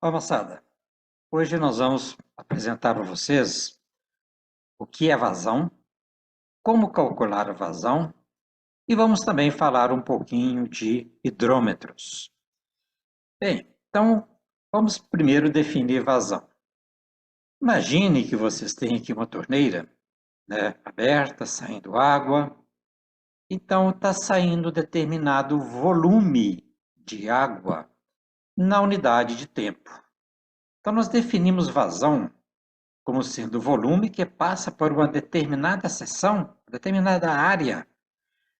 Olá, moçada. Hoje nós vamos apresentar para vocês o que é vazão, como calcular a vazão e vamos também falar um pouquinho de hidrômetros. Bem, então vamos primeiro definir vazão. Imagine que vocês têm aqui uma torneira, né, aberta, saindo água. Então está saindo determinado volume de água na unidade de tempo. Então nós definimos vazão como sendo o volume que passa por uma determinada seção, determinada área,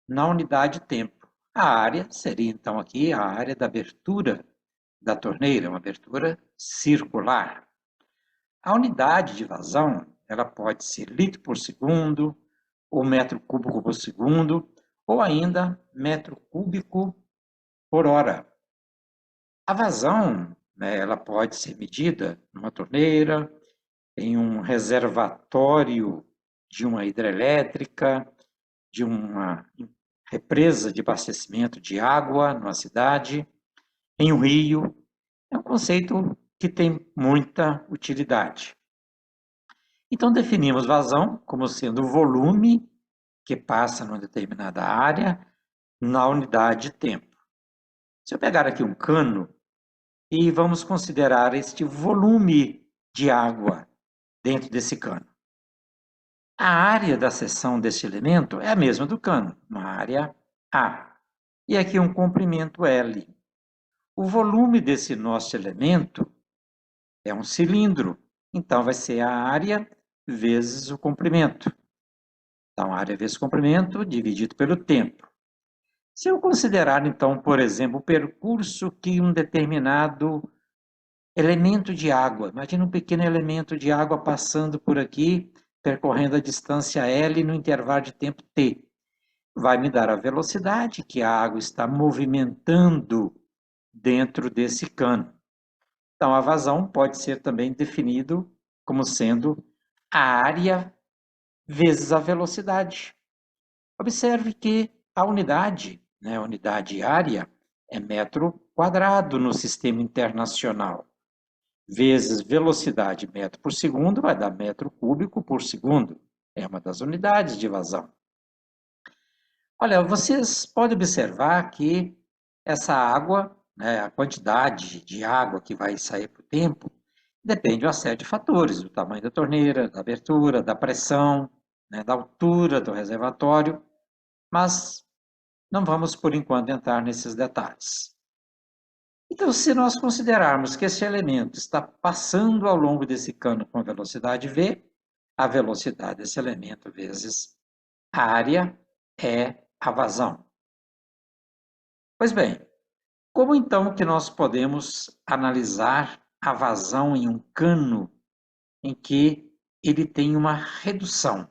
na unidade de tempo. A área seria, então, aqui a área da abertura da torneira, uma abertura circular. A unidade de vazão, ela pode ser litro por segundo, ou metro cúbico por segundo, ou ainda metro cúbico por hora. A vazão, né, ela pode ser medida numa torneira, em um reservatório de uma hidrelétrica, de uma represa de abastecimento de água numa cidade, em um rio. É um conceito que tem muita utilidade. Então, definimos vazão como sendo o volume que passa numa determinada área na unidade de tempo. Se eu pegar aqui um cano e vamos considerar este volume de água dentro desse cano. A área da seção deste elemento é a mesma do cano, uma área A. E aqui um comprimento L. O volume desse nosso elemento é um cilindro, então vai ser a área vezes o comprimento. Então, área vezes comprimento dividido pelo tempo. Se eu considerar, então, por exemplo, o percurso que um determinado elemento de água, imagina um pequeno elemento de água passando por aqui, percorrendo a distância L no intervalo de tempo T. Vai me dar a velocidade que a água está movimentando dentro desse cano. Então, a vazão pode ser também definido como sendo a área vezes a velocidade. Observe que a unidade, né, a unidade área, é metro quadrado no sistema internacional. Vezes velocidade metro por segundo vai dar metro cúbico por segundo. É uma das unidades de vazão. Olha, vocês podem observar que essa água, né, a quantidade de água que vai sair por tempo, depende de uma série de fatores, do tamanho da torneira, da abertura, da pressão, né, da altura do reservatório, mas não vamos, por enquanto, entrar nesses detalhes. Então, se nós considerarmos que esse elemento está passando ao longo desse cano com velocidade v, a velocidade desse elemento vezes a área é a vazão. Pois bem, como então que nós podemos analisar a vazão em um cano em que ele tem uma redução?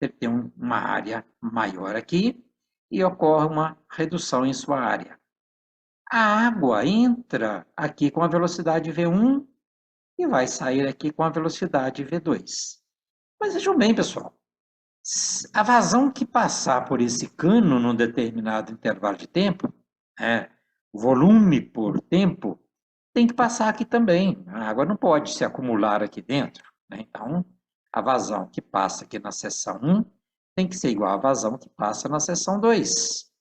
Ele tem uma área maior aqui e ocorre uma redução em sua área. A água entra aqui com a velocidade V1 e vai sair aqui com a velocidade V2. Mas vejam bem, pessoal, a vazão que passar por esse cano num determinado intervalo de tempo, né, volume por tempo, tem que passar aqui também. A água não pode se acumular aqui dentro, né? Então, a vazão que passa aqui na seção 1 tem que ser igual à vazão que passa na seção 2.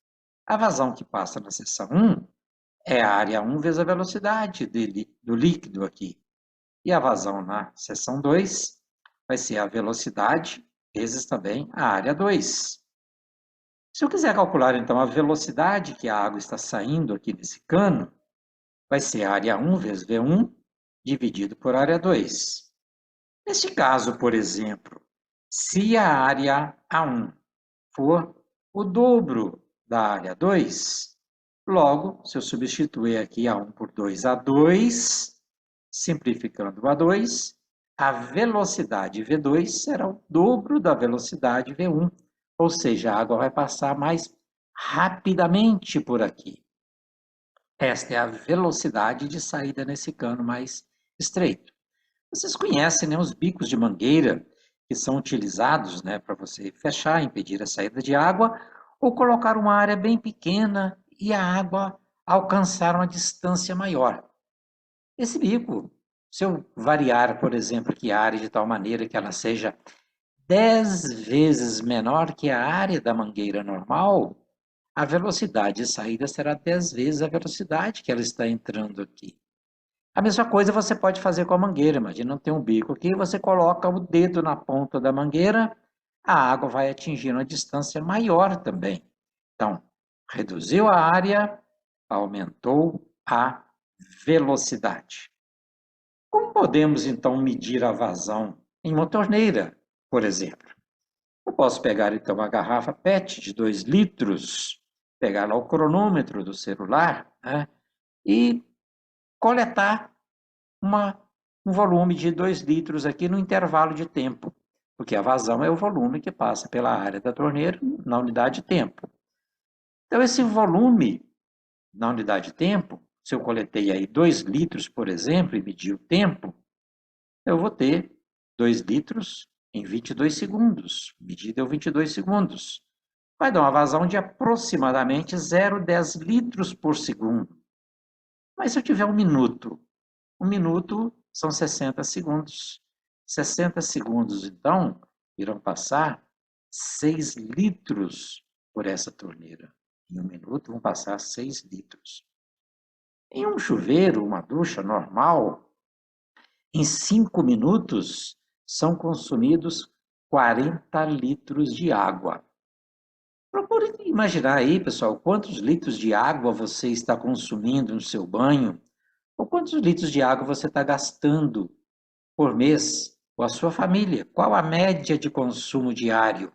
A vazão que passa na seção 1 é a área 1 vezes a velocidade do líquido aqui. E a vazão na seção 2 vai ser a velocidade vezes também a área 2. Se eu quiser calcular, então, a velocidade que a água está saindo aqui nesse cano, vai ser a área 1 vezes V1 dividido por área 2. Neste caso, por exemplo, se a área A1 for o dobro da área 2, logo, se eu substituir aqui A1 por 2, A2, simplificando o A2, a velocidade V2 será o dobro da velocidade V1, ou seja, a água vai passar mais rapidamente por aqui. Esta é a velocidade de saída nesse cano mais estreito. Vocês conhecem, né, os bicos de mangueira que são utilizados, né, para você fechar, impedir a saída de água, ou colocar uma área bem pequena e a água alcançar uma distância maior. Esse bico, se eu variar, por exemplo, aqui a área de tal maneira que ela seja 10 vezes menor que a área da mangueira normal, a velocidade de saída será 10 vezes a velocidade que ela está entrando aqui. A mesma coisa você pode fazer com a mangueira. Imagina, não tem um bico aqui, você coloca o dedo na ponta da mangueira, a água vai atingir uma distância maior também. Então, reduziu a área, aumentou a velocidade. Como podemos então medir a vazão em uma torneira, por exemplo? Eu posso pegar então uma garrafa PET de 2 litros, pegar lá o cronômetro do celular, né, e coletar uma, um volume de 2 litros aqui no intervalo de tempo, porque a vazão é o volume que passa pela área da torneira na unidade de tempo. Então, esse volume na unidade de tempo, se eu coletei aí 2 litros, por exemplo, e medir o tempo, eu vou ter 2 litros em 22 segundos. Medida deu 22 segundos. Vai dar uma vazão de aproximadamente 0,10 litros por segundo. Mas se eu tiver um minuto são 60 segundos. 60 segundos, então, irão passar 6 litros por essa torneira. Em um minuto vão passar 6 litros. Em um chuveiro, uma ducha normal, em 5 minutos são consumidos 40 litros de água. Procure imaginar aí, pessoal, quantos litros de água você está consumindo no seu banho, ou quantos litros de água você está gastando por mês, ou a sua família. Qual a média de consumo diário?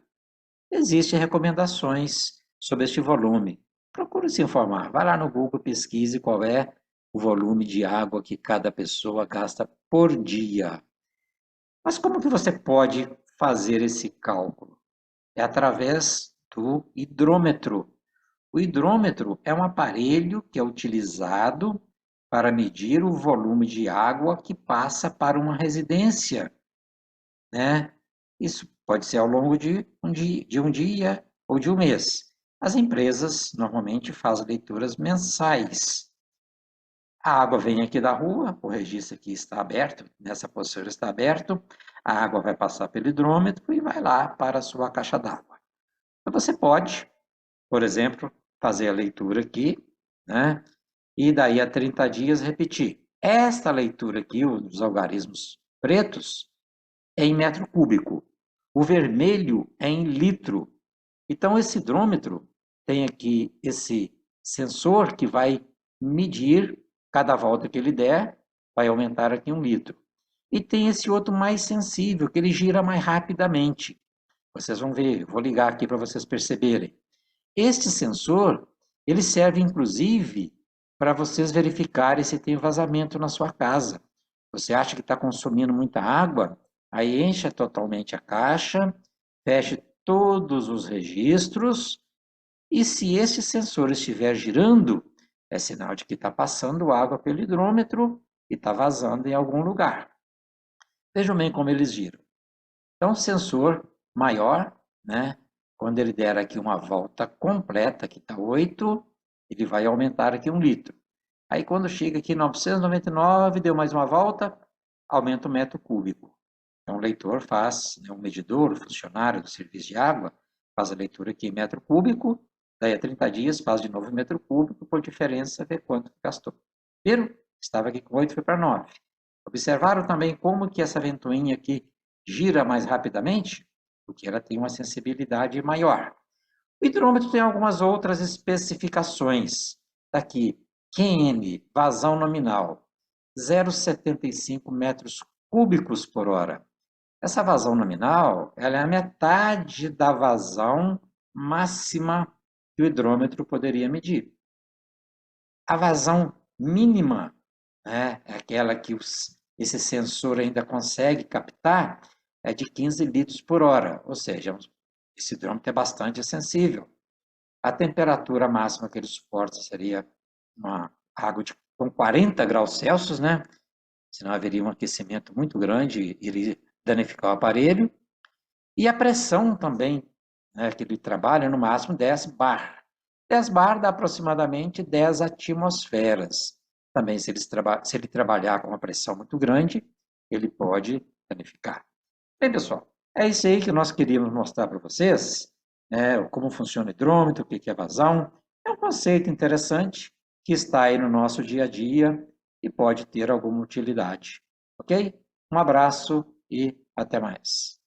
Existem recomendações sobre este volume. Procure se informar. Vá lá no Google, pesquise qual é o volume de água que cada pessoa gasta por dia. Mas como que você pode fazer esse cálculo? É através do hidrômetro. O hidrômetro é um aparelho que é utilizado para medir o volume de água que passa para uma residência, né? Isso pode ser ao longo de um dia ou de um mês. As empresas normalmente fazem leituras mensais. A água vem aqui da rua, o registro aqui está aberto, nessa posição está aberto, a água vai passar pelo hidrômetro e vai lá para a sua caixa d'água. Então você pode, por exemplo, fazer a leitura aqui, né? E daí a 30 dias repetir. Esta leitura aqui, os algarismos pretos, é em metro cúbico. O vermelho é em litro. Então, esse hidrômetro tem aqui esse sensor que vai medir cada volta que ele der, vai aumentar aqui 1 litro. E tem esse outro mais sensível, que ele gira mais rapidamente. Vocês vão ver, vou ligar aqui para vocês perceberem. Este sensor, ele serve inclusive para vocês verificarem se tem vazamento na sua casa. Você acha que está consumindo muita água? Aí encha totalmente a caixa, feche todos os registros e se esse sensor estiver girando, é sinal de que está passando água pelo hidrômetro e está vazando em algum lugar. Vejam bem como eles giram. Então, sensor maior, né? Quando ele der aqui uma volta completa, que está 8, ele vai aumentar aqui 1 litro. Aí, quando chega aqui 999, deu mais uma volta, aumenta o metro cúbico. Então, o leitor faz, né, um medidor, o funcionário do serviço de água, faz a leitura aqui em metro cúbico, daí a 30 dias faz de novo em metro cúbico, por diferença, vê quanto gastou. Viram? Estava aqui com 8, foi para 9. Observaram também como que essa ventoinha aqui gira mais rapidamente? Porque ela tem uma sensibilidade maior. O hidrômetro tem algumas outras especificações. Está aqui, QN, vazão nominal, 0,75 metros cúbicos por hora. Essa vazão nominal, ela é a metade da vazão máxima que o hidrômetro poderia medir. A vazão mínima, né, é aquela que esse sensor ainda consegue captar, é de 15 litros por hora, ou seja, esse hidrômetro é bastante sensível. A temperatura máxima que ele suporta seria uma água com 40 graus Celsius, né? Senão haveria um aquecimento muito grande e iria danificar o aparelho. E a pressão também, né, que ele trabalha no máximo 10 bar. 10 bar dá aproximadamente 10 atmosferas. Também, se ele trabalhar com uma pressão muito grande, ele pode danificar. Bem, pessoal, é isso aí que nós queríamos mostrar para vocês, como funciona o hidrômetro, o que é vazão. É um conceito interessante que está aí no nosso dia a dia e pode ter alguma utilidade. Ok? Um abraço e até mais.